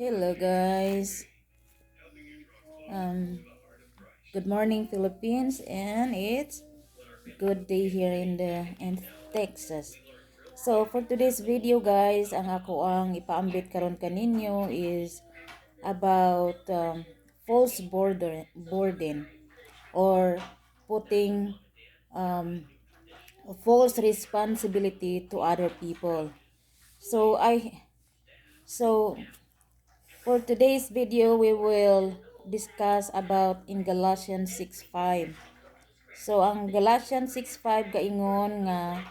Hello guys. Um, Good morning Philippines, and it's good day here in Texas. So for today's video guys, ang ako ang ipaambit karon kaninyo is about false burden or putting um, false responsibility to other people. So I so For today's video, we will discuss about in Galatians 6:5. So, ang Galatians 6:5 gaingon nga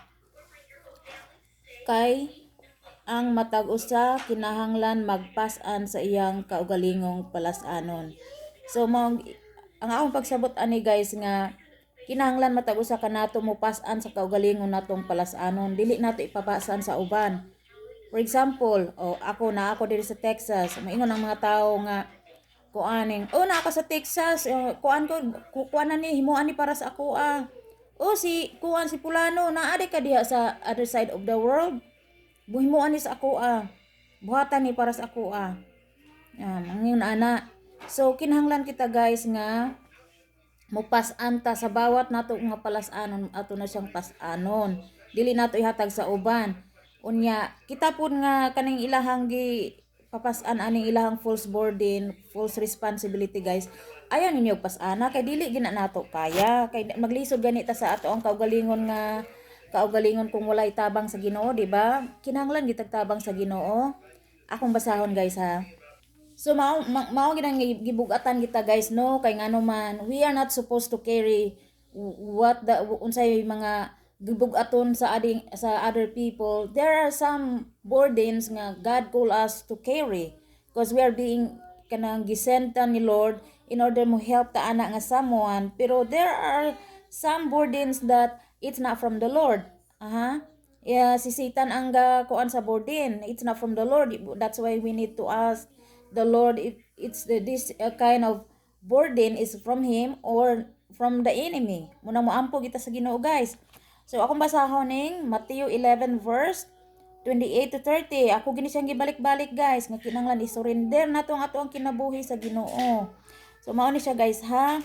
kay ang matag usa kinahanglan magpas-an sa iyang kaugalingong palasanon. So, ang akong pagsabot ani guys nga kinahanglan matag usa kanato mo pas-an sa kaugalingon natong palasanon, dili nato ipapasan sa uban. For example, ako diri sa Texas, maingon ang mga tao nga kuaning na ako sa Texas, kuan na ni himuan ni para sa ako si kuan si Pulano naadi ka diha sa other side of the world, buhimuan ni sa ako buhatan ni para sa ako mangin ana. So kinahanglan kita guys nga mopas-an ta sa bawat nato nga palasanon, ato na siyang pas-anon, dili nato ihatag sa uban. Unya kita pud nga kaning ilahang gi papasan aning ilahang false burden, false responsibility guys. Ayaw ninyo pas-ana kay dili gina nato kaya, kay maglisod ganita sa ato ang kaugalingon kung walay tabang sa Ginoo, di ba? Kinahanglan gitag tabang sa Ginoo. Akong basahon guys ha. So mao ginang gibugatan kita guys no, kay ngano man we are not supposed to carry what the unsay mga gibugaton sa other people. There are some burdens nga God call us to carry because we are being kanang gisenta ni Lord in order mo help ta ana nga someone, pero there are some burdens that it's not from the Lord. Yeah, si Satan ang kuan sa burden, it's not from the Lord. That's why we need to ask the Lord if this kind of burden is from him or from the enemy. Muna mo ampo kita sa Ginoo guys. So akong basahon ning Matthew 11 verse 28 to 30. Ako gini siyang gibalik-balik guys nga kinahanglan i-surrender nato ang ato ang kinabuhi sa Ginoo. So mao ni siya guys ha.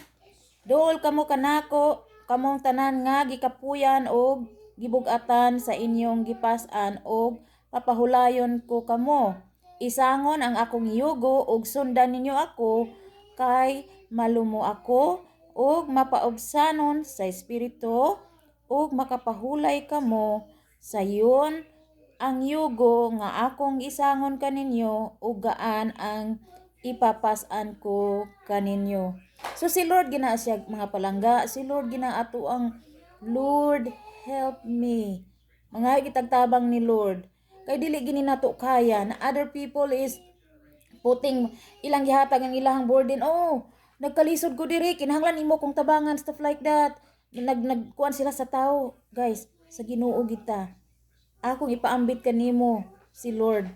Duol kamo kanako kamong tanan nga gikapuyan og gibugatan sa inyong gipas-an og papahulayon ko kamo. Isangon ang akong yugo ug sundan ninyo ako kay malumo ako ug mapaubsanon sa espiritu ug makapahulay kamo sayon ang yugo nga akong isangon kaninyo ug gaan ang ipapas-an ko kaninyo. So si Lord gina siya mga palangga, si Lord gina ato ang Lord help me. Mga kitagtabang ni Lord. Kay dili gini nato kaya na other people is putting ilang gihatag ang ilang burden. Nagkalisod ko diri, kinahanglan imo kong tabangan, stuff like that. Nagkuan sila sa tao. Guys, sa Ginoo kita. Akong ipaambit kanimo si Lord.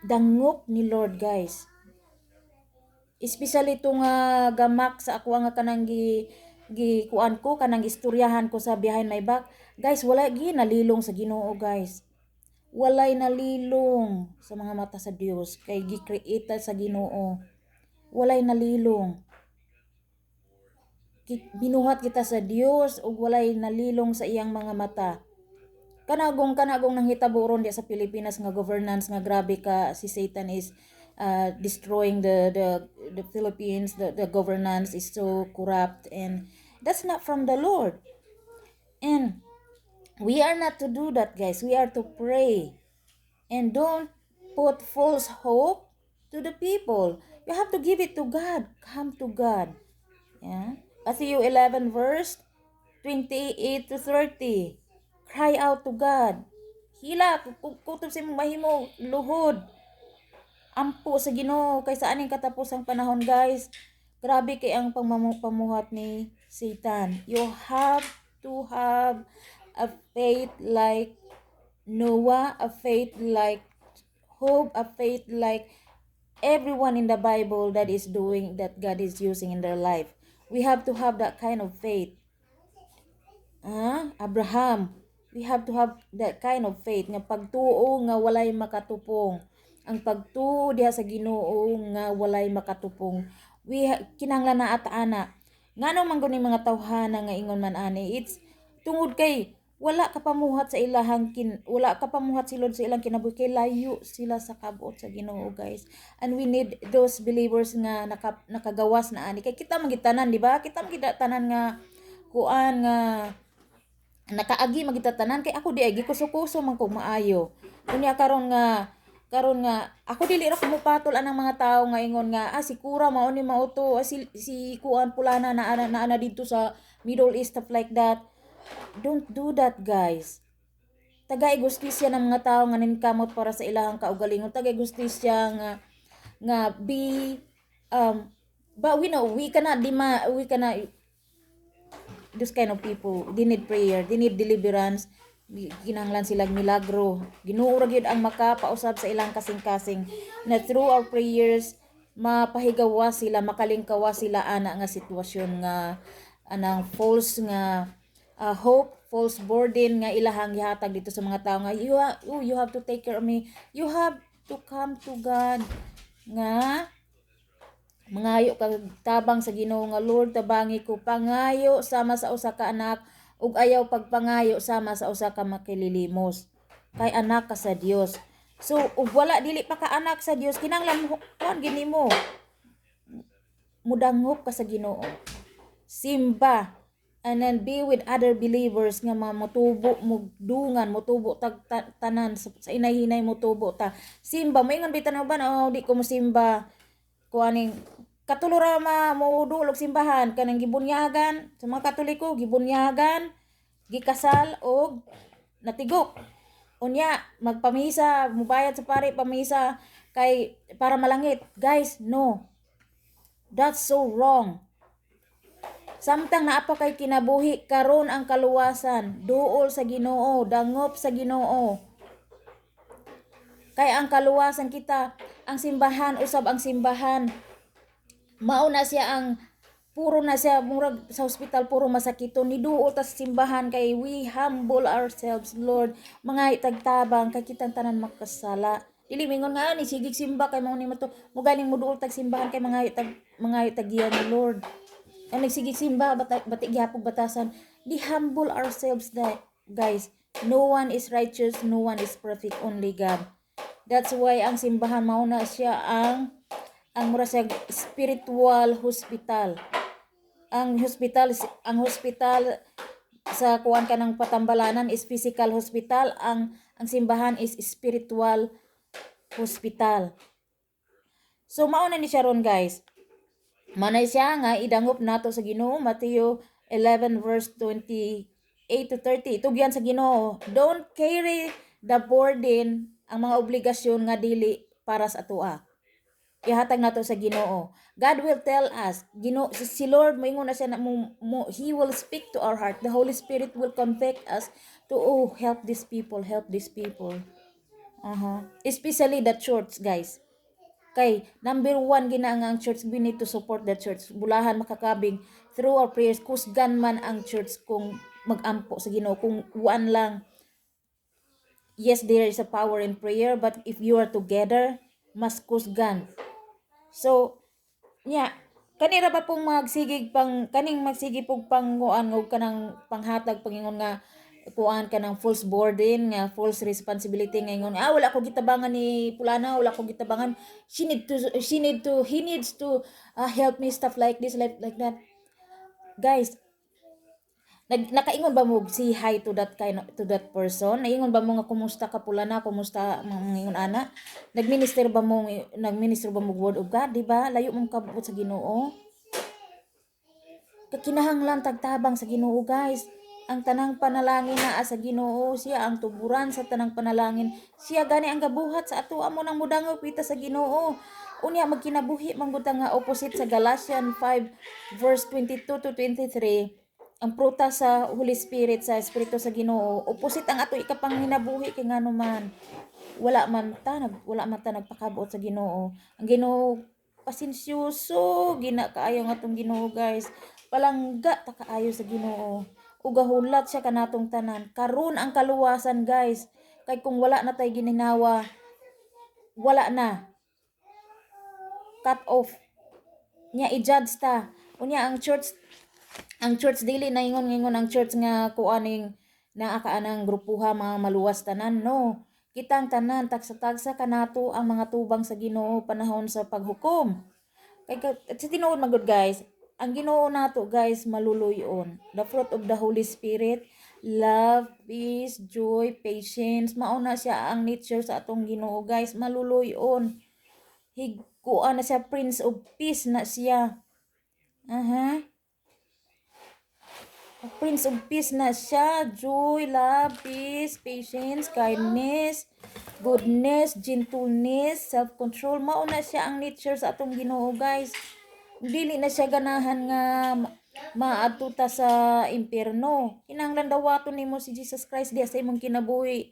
Dangop ni Lord guys. Especially itong gamak sa ako nga kanang kuan ko, kanang istoryahan ko sa behind my back. Guys, wala nalilong sa Ginoo guys. Walay nalilong sa mga mata sa Dios kay gi-create sa Ginoo. Walay nalilong. Binuhat kita sa Dios ug walay nalilong sa iyang mga mata. Kanagong nang hitaburon diya sa Pilipinas nga governance nga grabe ka, si Satan is destroying the Philippines. The governance is so corrupt, and that's not from the Lord. And we are not to do that guys. We are to pray and don't put false hope to the people. You have to give it to God. Come to God. Yeah. Matthew 11 verse 28 to 30. Cry out to God. Hila, kutob sa imong mahimo, luhod. Ampo sa Ginoo kay sa aning katapusang panahon guys. Grabe kay ang pamuhat ni Satan. You have to have a faith like Noah, a faith like Job, a faith like everyone in the Bible that is doing, that God is using in their life. We have to have that kind of faith. Abraham, we have to have that kind of faith nga pagtuo nga walay makatupong. ang pagtuo diha sa Ginoo nga walay makatupong. Kinahanglan na at ana ngano man guni mga tawhana nga ingon man ani, it's tungod kay wala ka pamuhat sa ilahang wala ka pamuhat silod sa ilang kinabuhi kay layo sila sa kabot sa Ginoo guys, and we need those believers nga nakagawas na ani kay kita magitanan di ba, kita magitanan nga kuan nga nakaagi magitatanan kay ako di ay gikuso-kuso man ko maayo unya karon nga ako dili ra ko mopatol anang mga tawo nga ingon nga si Kura mao ni mauto si kuan pulana na dito sa Middle East stuff like that. Don't do that guys. Tagay gustisya ng mga tawo nga ninkamot para sa ilahang kaugalingon, tagay gustisya nga be but we cannot we cannot those kind of people, they need prayer, they need deliverance, kinahanglan silang milagro. Ginoo ra gyud ang makapausab sa ilang kasing-kasing na through our prayers mapahigawa sila, makalingkawa sila ana nga sitwasyon nga anang false nga hope, false burden nga ilahang gihatag dito sa mga tao nga you have to take care of me, you have to come to God nga mangayo kag tabang sa Ginoo nga Lord tabangi ko pangayo sama sa usa ka anak ug ayaw pagpangayo sama sa usa ka makililimos kay anak ka sa Dios. So ug wala dili pa ka anak sa Dios kinahanglan kuan gini mo mudangop ka sa Ginoo, simba, and then be with other believers nga motubo mugdungan motubo tanan sa inay-hinay motubo ta simba moingon bitan ba na di ko mo simba kuaning katulura maudulog simbahan kanang gibunyagan sa mga Katoliko, gibunyagan, gikasal og natigok. Unya magpamisa, mubayad sa pare pamisa kay para malangit. Guys, no. That's so wrong. Samtang naapa kay kinabuhi karon ang kaluwasan, duol sa Ginoo, dangop sa Ginoo. Kay ang kaluwasan kita, ang simbahan usab ang simbahan mao na siya ang puro na siya murag sa ospital puro masakiton ni duol ta sa simbahan kay we humble ourselves Lord mga itagtabang kay kitang tanan makasala dili mingon nga ni sigig simba kay mao ni mo to mo galing mo duol tag simbahan kay mga itagiyan ni Lord ang nagsigig simba bati gihapon batasan di humble ourselves guys, no one is righteous, no one is perfect, only God. That's why ang simbahan mao na siya ang mura sa spiritual hospital. Ang hospital sa kuan ka ng patambalanan is physical hospital, ang simbahan is spiritual hospital. So mao na ni siya ron guys. Manay siya nga idangop nato sa Ginoo Mateo 11 verse 28 to 30. Tugyan sa Ginoo, don't carry the burden ang mga obligasyon nga dili para sa atoa. Ihatag nato sa Ginoo. God will tell us, si Lord moingon na siya na He will speak to our heart. The Holy Spirit will convict us to help these people, help these people. Especially the church, guys. Kay number 1 gina ang church, we need to support the church. Bulahan makakabing through our prayers kusgan man ang church kung magampo sa Ginoo kung one lang. Yes, there is a power in prayer, but if you are together, mas kusgan. So, kanira ba pong magsigig kaning magsigig pong panguan og kanang panghatag pangingon nga kuan ka ng false burden nga false responsibility nga ingon wala ko gitabangan ni Pulana, wala ko gitabangan, he needs to help me, stuff like this, like that. Guys, nakaingon ba mo si hi to that person? Naingon ba mo nga kumusta ka Pulana, kumusta mangingon ana? Nagminister ba mo word of God, di ba? Layo mong kabot sa Ginoo. Kinahanglan tagtabang sa Ginoo, guys. Ang tanang panalangin naa sa Ginoo, siya ang tuburan sa tanang panalangin. Siya gani ang gabuhat sa ato amo nang mudangop kita sa Ginoo. Unya magkinabuhi manggutang nga opposite sa Galatians 5 verse 22 to 23. Ang prutas sa Holy Spirit, sa Espiritu sa Ginoo, opposite ang ato ikapang hinabuhi kay ngano man wala man ta nagpakabuot sa Ginoo. Ang Ginoo pasensyoso gina kaayo nga atong Ginoo, guys. Palangga ta kaayo sa Ginoo. Ug gahulat siya kanatong tanan. Karon ang kaluwasan, guys. Kay kung wala na tay gininawa, wala na, cut off nya i-judge ta. Unya ang church dili na ingon ang church nga kuaning naa ka anang grupuha mga maluwas tanan, no. Kitang tanan tagsa-tagsa kanato ang mga tubang sa Ginoo panahon sa paghukom. Kay sa tinuod magud guys, ang Ginoo nato guys maluluyon. The fruit of the Holy Spirit, love, peace, joy, patience, mao na siya ang nature sa atong Ginoo guys, maluluyon. Higkuan na siya, Prince of Peace na siya. Aha. Prince of Peace na siya. Joy, love, peace, patience, kindness, goodness, gentleness, self-control. Mao na siya ang nature sa atong Ginoo guys. Dili na siya ganahan nga maadto ta sa impierno. Kinahanglan dawaton nimo si Jesus Christ diha sa imong kinabuhi.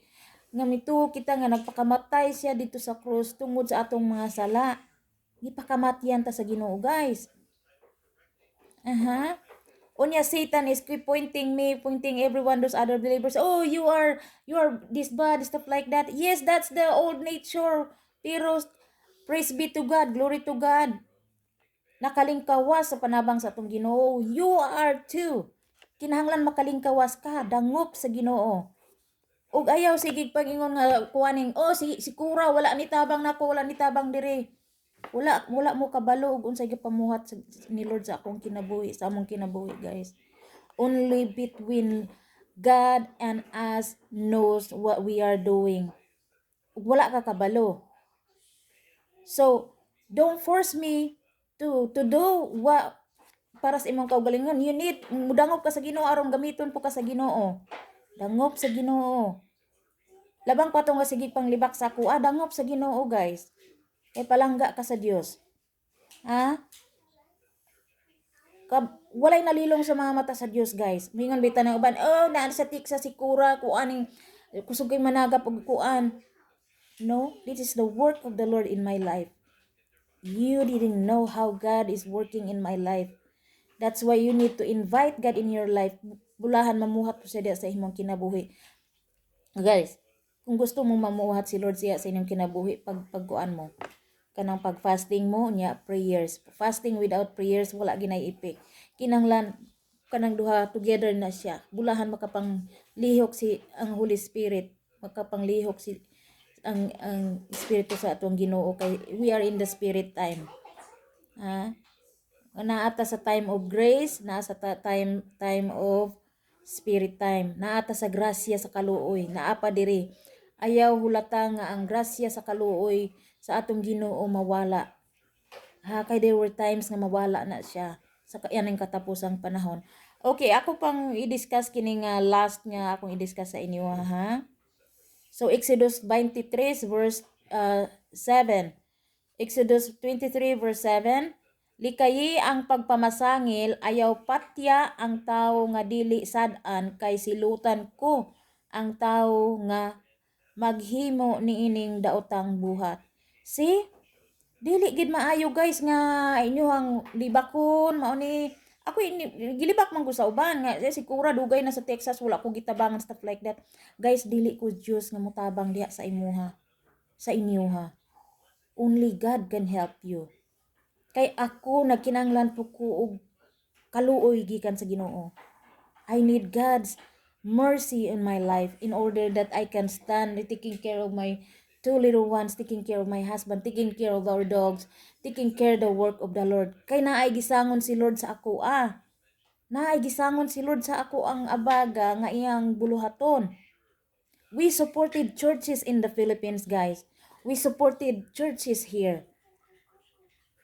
Nga mito kita nga nagpakamatay siya dito sa krus tungod sa atong mga sala. Gipakamatyan ta sa Ginoo guys. Aha. Unya Satan is keep pointing me, pointing everyone those other believers. Oh, you are this bad, stuff like that. Yes, that's the old nature. Pero praise be to God, glory to God. Nakalingkawas sa panabang sa atong Ginoo. You are too. Kinahanglan makalingkawas ka, dangop sa Ginoo. Ug ayaw sige pagingon nga kuaning, oh si Kura wala ni tabang nako, wala ni tabang diri. Wala mo kabalo ug unsay gipamuhat ni Lord sa akong kinabuhi, sa among kinabuhi guys. Only between God and us knows what we are doing. Wala ka kabalo. So, don't force me to do what para sa imong kaugalingon. You need mudangop ka sa Ginoo aron gamiton po ka sa Ginoo. Dangop sa Ginoo. Labang pa nga sige panglibak sa ako, dangop sa Ginoo guys. Kay palangga ka sa Dios. Ha? Walay nalilong sa mga mata sa Dios guys. Mingon bitan ng uban, oh naan sa tiksa si Kura kuaning kusog kay managap og kuan. No, this is the work of the Lord in my life. You didn't know how God is working in my life. That's why you need to invite God in your life. Bulahan mamuhat po siya sa imong kinabuhi. Guys, kung gusto mong mamuhat si Lord siya sa inyong kinabuhi, pagkuan mo, kanang pag-fasting mo, niya, prayers. Fasting without prayers, wala ginay ipik. Kinanglan, kanang duha, together na siya. Bulahan makapang lihok si ang Holy Spirit. Makapanglihok si ang Espiritu sa atong Ginoo kay we are in the spirit time. Ha? Naata sa time of grace, naa sa time of spirit time. Naata sa grasya sa kaluoy, naa pa diri. Ayaw hulata nga ang grasya sa kaluoy sa atong Ginoo mawala. Ha, kay there were times nga mawala na siya sa yaning katapusang panahon. Okay, ako pang i-discuss kini nga last nga akong i-discuss sa inyo ha. So Exodus 23 verse 7. Exodus 23 verse 7. Likayi ang pagpamasangil, ayaw patya ang tao nga dili sad-an kay silutan ko ang tao nga maghimo niining daotang buhat. See? Dili gid maayo guys nga inyohang libakon mao ni ako gilibak man ko sa uban nga si Kura dugay na sa Texas wala ko gitabangan stuff like that. Guys, dili ko Diyos nga mutabang diha sa imuha. Sa inyoha. Only God can help you. Kay ako nagkinanglan po ko og kaluoy gikan sa Ginoo. I need God's mercy in my life in order that I can stand taking care of my two little ones, taking care of my husband, taking care of our dogs, taking care the work of the Lord. Kay naay gisangon si Lord sa ako Naay gisangon si Lord sa ako ang abaga nga iyang buluhaton. We supported churches in the Philippines, guys. We supported churches here.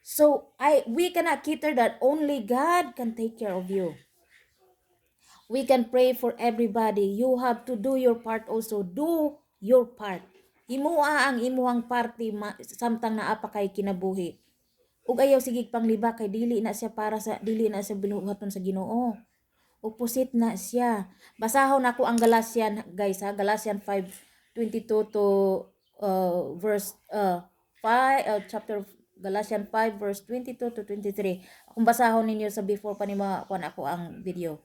So we cannot cater that only God can take care of you. We can pray for everybody. You have to do your part also. Do your part. Imua ang imuhang parte samtang naa pa kay kinabuhi. Ug ayaw sigig pangliba kay dili na siya binuhaton sa Ginoo. Opposite na siya. Basahon ako ang Galatian guys ha. Galatian 5:22 to verse 5 chapter Galatian 5 verse 22 to 23. Kung basahon ninyo sa before pa ni kuan ako ang video.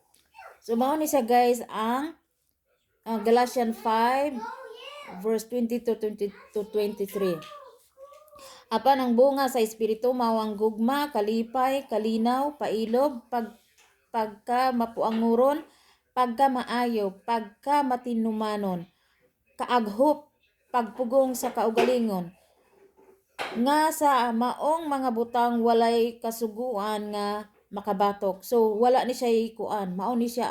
So mao ni siya guys ang Galatian 5 verse 22 to 23. Apan ang bunga sa espiritu mao ang gugma, kalipay, kalinaw, pailob, pagka mapuanguron, pagka maayo, pagka matinumanon, kaaghop, pagpugong sa kaugalingon, nga sa maong mga butang walay kasuguan nga makabatok. So wala ni siya kuan, mao ni siya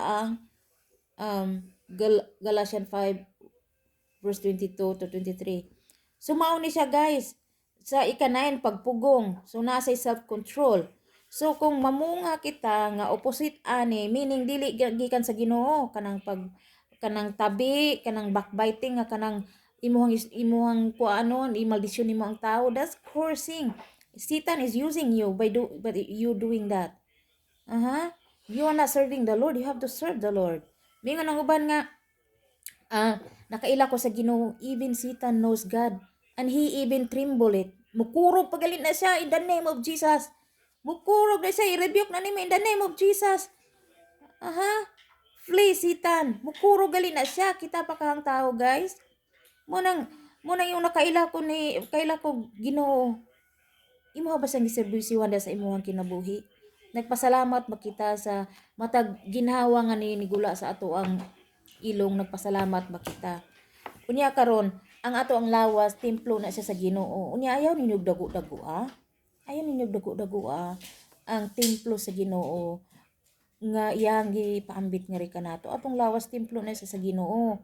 ang Galatians 5 verse 22 to 23. So mao ni siya guys. Sa ika-9 pagpugong. So nasa self-control. So kung mamunga kita nga opposite ani, meaning dili gikan sa Ginoo kanang tabi, kanang backbiting nga kanang imuhang kuanon, imaldisyon nimo ang tao, that's cursing. Satan is using you by you doing that. You are not serving the Lord, you have to serve the Lord. Mingon ang uban nga nakaila ko sa Ginoo, even Satan knows God and he even tremble it. Mukurog pagalit na siya in the name of Jesus. Mukurog na siya, i-rebuke na nimo in the name of Jesus. Flee Satan. Mukurog gali na siya. Kita pa kahang tao, guys. Munang yung kaila ko Ginoo. Imo ba sang giserbisyohan sa imuhang kinabuhi? Nagpasalamat ba kita sa matag ginhawa nga ni gula sa ato ang ilong, nagpasalamat ba kita? Unya karon, ang ato ang lawas templo na siya sa Ginoo. Unya ayaw ninyo dago-dago Ayaw ninyo dago-dago ang templo sa Ginoo nga iyang gipaambit nga ri kanato. Atong lawas templo na siya sa Ginoo.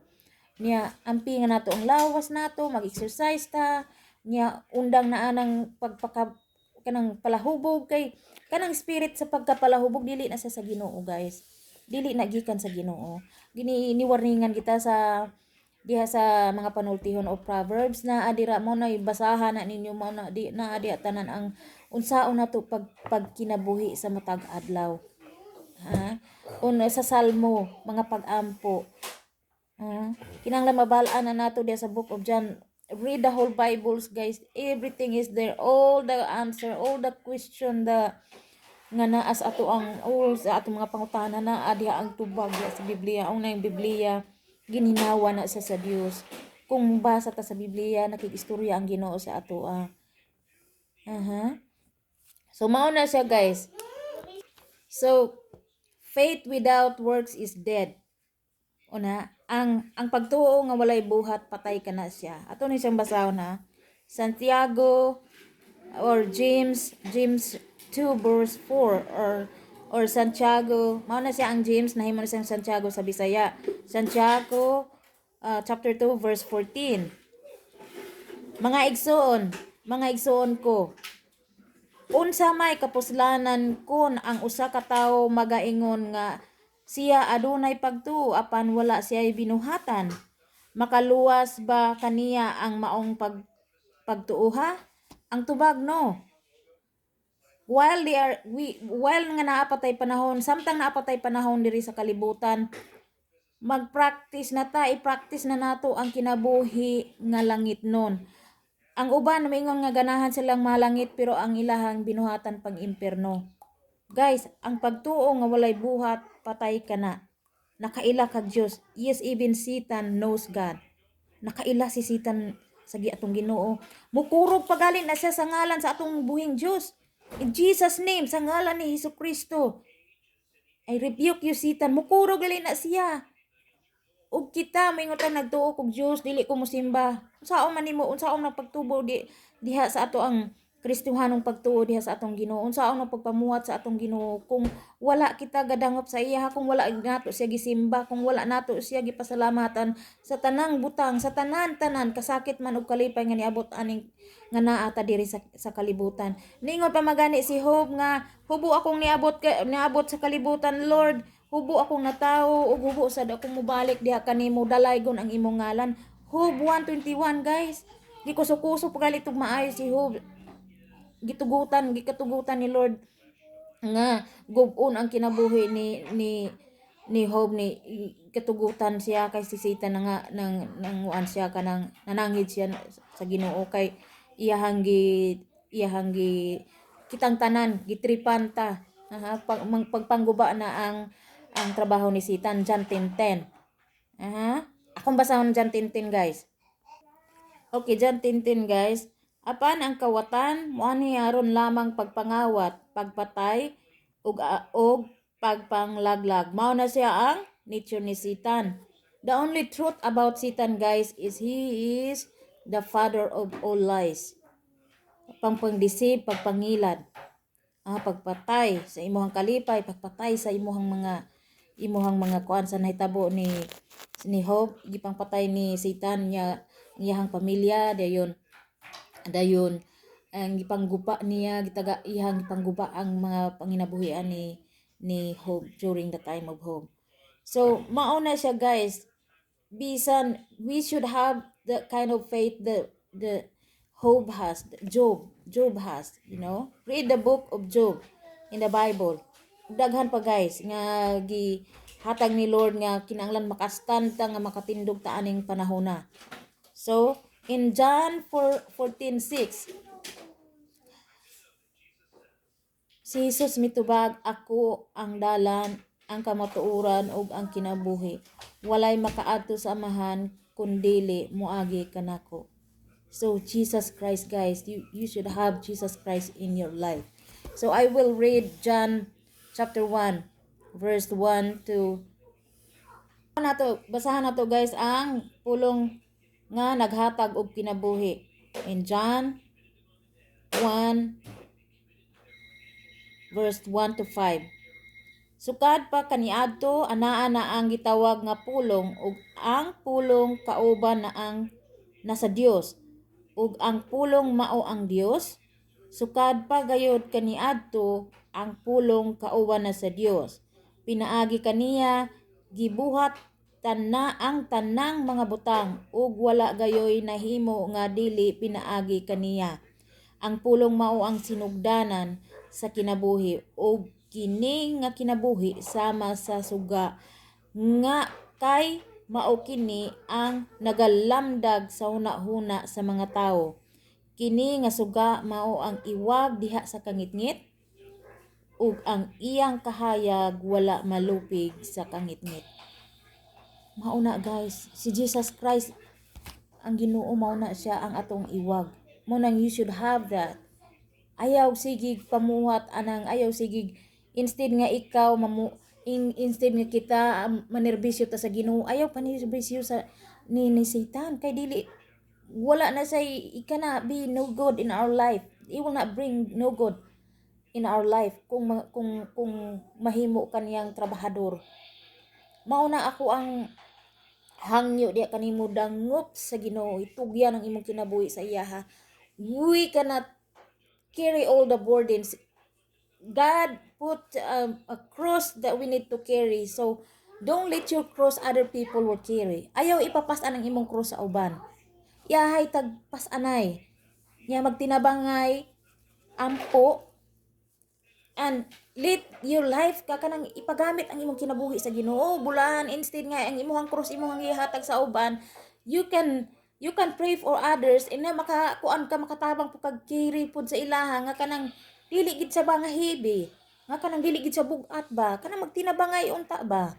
Nya ampi nga nato ang lawas nato, mag-exercise ta. Nya undang na anang kanang palahubog kay kanang spirit sa pagkapalahubog dili na sa Ginoo, guys. Dili na gikan sa Ginoo. Giniwarningan kita sa diha sa mga panultihon o proverbs na adira mo na basahan na ninyo mo na adi tanan ang unsaon nato pagkinabuhi sa matag adlaw. Sa salmo mga pag-ampo. Kinahanglan mabalaan na nato diha sa book of John. Read the whole Bibles, guys. Everything is there, all the answer, all the question nga naas ato ang all sa ato mga pangutana na adiha ang tubag sa Biblia. Ang nang Biblia ginhinawa na sa Dios. Kung basa ta sa Biblia, nakikistorya ang Ginoo sa ato. So mao na siya, guys. So faith without works is dead. Una, ang pagtuo nga walay buhat, patay ka na siya. Ato ni siyang basahon Santiago or James 2 verse 4 or Santiago, mao na siya ang James, nahimo na siyang Santiago sa Bisaya. Santiago chapter 2 verse 14. Mga igsoon ko, unsa may kapuslanan kun ang usa ka tawo magaingon nga siya adunay pagtuo apan wala siya binuhatan? Makaluwas ba kaniya ang maong pagtuuha? Ang tubag no. While nga naapatay panahon, samtang naapatay panahon diri sa kalibutan, mag-practice na ta, i-practice na nato ang kinabuhi nga langit nun. Ang uban maingon nga ganahan silang malangit pero ang ilahang binuhatan pang impierno. Guys, ang pagtuo nga walay buhat, patay ka na. Nakaila kag Dios. Yes, even Satan knows God. Nakaila si Satan sa atong Ginoo. Mukurog pagaling na siya sa ngalan sa atong buhing Dios. In Jesus name, sa ngalan ni Hesukristo, I rebuke you, Satan. Mukurog gali na siya. Ug kita mingutan nagtuo kog Dios, dili ko mosimba. Unsaon man nimo, unsaon nang pagtubo diha sa ato ang Kristiyanong pagtuo diha sa atong Ginoo? Unsaon ang pagpamuhat sa atong Ginoo kung wala kita gadangop sa iya, kung wala nato siya gisimba, kung wala nato siya gipasalamatan sa tanang butang, sa tanan kasakit man ug kalipay nga niabot aning nga naa ta diri sa kalibutan. Ningon pa magani si Job nga hubo akong niabot sa kalibutan, Lord. Hubo akong natawo ug hubo sad akong mobalik diha kanimo, dalaygon ang imong ngalan. Job 1:21, guys. Gikuso-kuso pagalit ug maayo si Job. Gikatugutan ni Lord nga gubon ang kinabuhi ni Job, ni katugutan siya kay si Satan nga nang siya kanang nanangid siya sa Ginoo kay iyahang kitang tanan gitripan ta. Pagpangguba na ang trabaho ni Satan. John 10:10. Akong basahon John 10:10, guys. Okay, John 10:10, guys. Apan ang kawatan moani aron lamang pagpangawat, pagpatay og pagpanglaglag. Mao na siya ang nature ni Satan. The only truth about Satan, guys, is he is the father of all lies. Pagpangdisib, pagpangilad, pagpatay sa imuhang kalipay, pagpatay sa imuhang mga kuan sa nahitabo ni Job, gipangpatay ni Satan niya iyahang pamilya dayon ang gipangguba niya gitaga iyang gipangguba ang mga panginabuhian ni Job during the time of Job. So mao na siya, guys, bisan we should have the kind of faith the Job has, read the book of Job in the Bible. Daghan pa, guys, nga hatag ni Lord nga kinahanglan makastan ta nga makatindog ta aning panahona. So in John 14:6, si Jesus mitubag, ako ang dalan, ang kamatuoran ug ang kinabuhi. Walay makaadto sa Amahan kundili moagi kanako. So Jesus Christ, guys, you should have Jesus Christ in your life. So I will read John chapter 1 verse 1 to basahan nato, guys, ang pulong nga naghatag og kinabuhi. In John 1 verse 1 to 5. Sukad pa kaniadto anaa na ang gitawag nga pulong ug ang pulong kauban na ang nasa Dios ug ang pulong mao ang Dios. Sukad pa gayud kaniadto ang pulong kauban na sa Dios. Pinaagi kaniya gibuhat ang tanang mga butang ug wala gayoy nahimo nga dili pinaagi kaniya. Ang pulong mao ang sinugdanan sa kinabuhi ug kini nga kinabuhi sama sa suga nga kay mao kini ang nagalamdag sa hunahuna sa mga tawo. Kini nga suga mao ang iwag diha sa kangitngit ug ang iyang kahayag wala malupig sa kangitngit. Mao na, guys, si Jesus Christ ang Ginoo, mao na siya ang atong iwag. Mo nang you should have that. Ayaw sigig pamuhat anang ayaw sigig instead nga ikaw instead nga kita manerbisyo ta sa Ginoo, ayaw panerbisyo sa ni Satan kay dili wala na say ikana be no good in our life. It will not bring no good in our life kung mahimo kaniyang trabahador. Mao na ako ang hangyo diya kanimo, dangop sa Ginoo, itugyan ang imong kinabuhi sa iyaha. We cannot carry all the burdens. God put a cross that we need to carry. So don't let your cross other people will carry. Ayaw ipapasan ang imong cross sa uban. Yahay tagpasanay. Nya magtinabangay ampo and let your life ka kanang ipagamit ang imong kinabuhi sa Ginoo. Bulan instead nga ang imong cross imong gihatag sa uban, you can pray for others and na makakuan ka makatabang po kag carry pud sa ilaha nga kanang dili gid sa mga heavy, nga kanang dili gid sa bugat ba, kanang magtinabangay unta ba.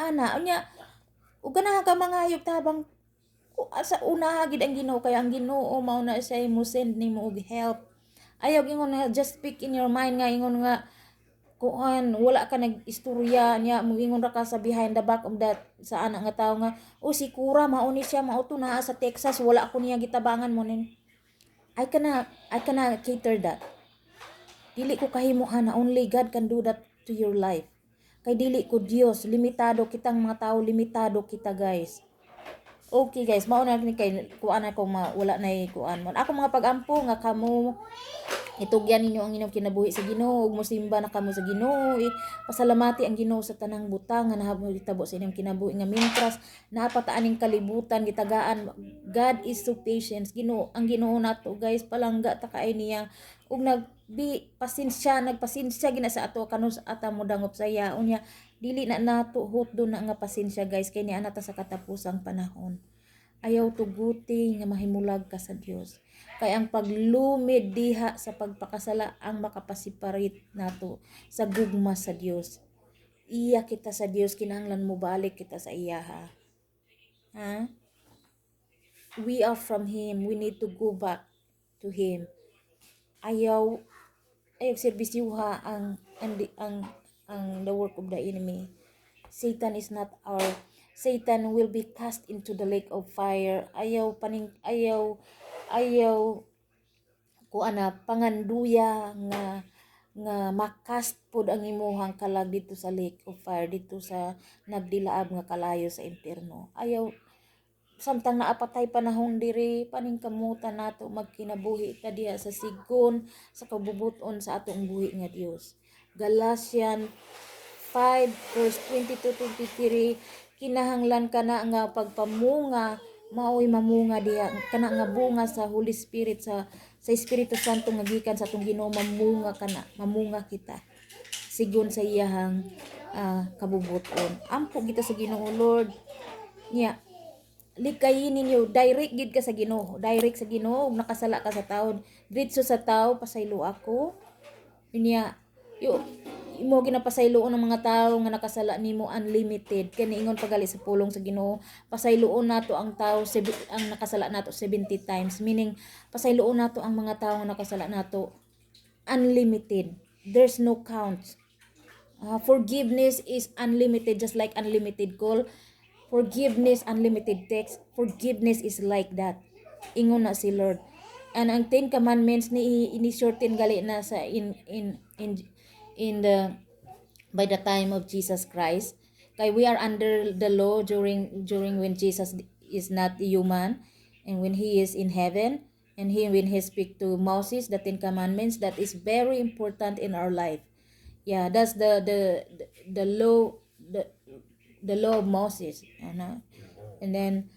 Ana unya ug ganahan ka mangayog tabang sa una gid ang Ginoo, kay ang Ginoo mao na siya mo send nimo og help. Ayaw ingon nga just speak in your mind nga ingon nga kuan wala ka nag-istorya niya moingon ra ka sa behind the back of that sa ana nga tawo nga si Kura mao ni siya mao to naa sa Texas wala ako niya gitabangan mo nin. I cannot cater that. Dili ko kahimuan na only God can do that to your life. Kay dili ko Dios, limitado kitang mga tao, limitado kita, guys. Okay, guys, mao na ni kay kuan ako wala nay kuan mo. Ako mga pagampo nga kamo itugyan ninyo ang inyong kinabuhi sa Ginoo ug mosimba na kamo sa Ginoo. Pasalamati ang Ginoo sa tanang butang nga nahabitabo sa inyong kinabuhi nga mientras napataaning kalibutan gitagaan. God is so patient. Ang Ginoo nato, guys, palangga ta kay niya ug nagpasensya gina sa ato kanos ata mo dangop saya unya dili na nato hutdo na nga pasensya, guys, kay niana ta sa katapusang panahon. Ayaw tuguti nga mahimulag ka sa Dios. Kay ang paglumid diha sa pagpakasala ang makapasiparit nato sa gugma sa Dios. Iya kita sa Dios, kinahanglan mo balik kita sa iyaha. Ha? We are from Him. We need to go back. to Him. Ayaw serbisyuha ang the work of the enemy. Satan will be cast into the lake of fire. Ayaw panganduya nga makast pod ang imuhang kalag dito sa lake of fire, dito sa nagdilaab nga kalayo sa impierno. Ayaw samtang naapatay panahon diri paningkamutan nato magkinabuhi ta diha sa sigon sa kabubuton sa atong buhi nga Dios. Galatians 5 verse 22-23, kinahanglan kana nga pagpamunga maoy mamunga diha kana nga bunga sa Holy Spirit, sa Espiritu Santo nga gikan sa atong Ginoo. Mamunga kita sigon sa iyahang kabubuton. Ampo kita sa Ginoo, Lord. Likayin ninyo, direct gid ka sa Ginoo, direct sa Ginoo. Ug nakasala ka sa tawo, diretso sa tawo, pasaylo ako niya. Imo ginapasayloon ng mga tawo nga nakasala nimo unlimited. Kani ingon pagali sa pulong sa Ginoo, pasayloon nato ang tawo ang nakasala nato 70 times, meaning pasayloon nato ang mga tawo nga nakasala nato unlimited. There's no count. Forgiveness is unlimited, just like unlimited call. Forgiveness, unlimited text. Forgiveness is like that. Ingon na si Lord. And ang 10 commandments ni ini-shorten gali na sa by the time of Jesus Christ. Kay we are under the law during when Jesus is not human, and when he is in heaven, and when he speak to Moses the 10 commandments, that is very important in our life. Yeah, that's the law, the law of Moses. And then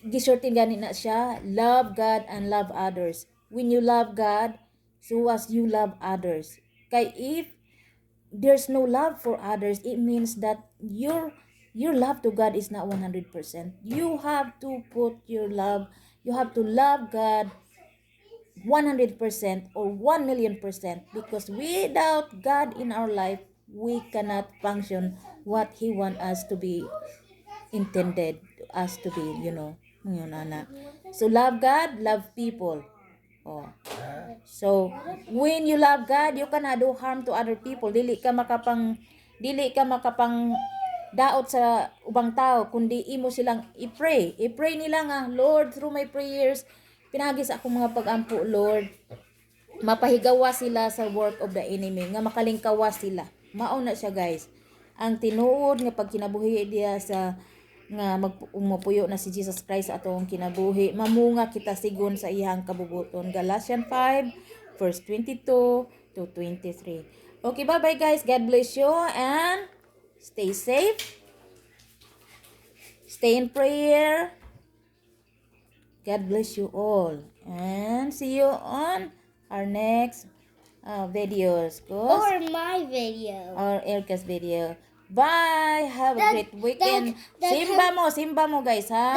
gisortin gani na siya, love God and love others. When you love God, so as you love others. Kay if there's no love for others, it means that your love to God is not 100%. You have to put your love, you have to love God 100% or 1,000,000%, because without God in our life, we cannot function what He want us to be, intended us to be, yun na. So love God, love people. So when you love God, you cannot do harm to other people. Dili ka makapang daot sa ubang tao, kundi imo silang i-pray nila nga, Lord, through my prayers, pinagis ako mga pag-ampo, Lord, mapahigawa sila sa work of the enemy, nga makalingkawa sila. Mao na siya, guys, ang tinuod nga pagkinabuhi diya sa nga umupuyo na si Jesus Christ atong kinabuhi. Mamunga kita sigon sa iyang kabubuton. Galatians 5 verse 22-23. Okay, bye guys, God bless you and stay safe, stay in prayer. God bless you all, and see you on our next videos, Or my video. or Erica's video. Bye. Have a great weekend. Simba mo guys, ha.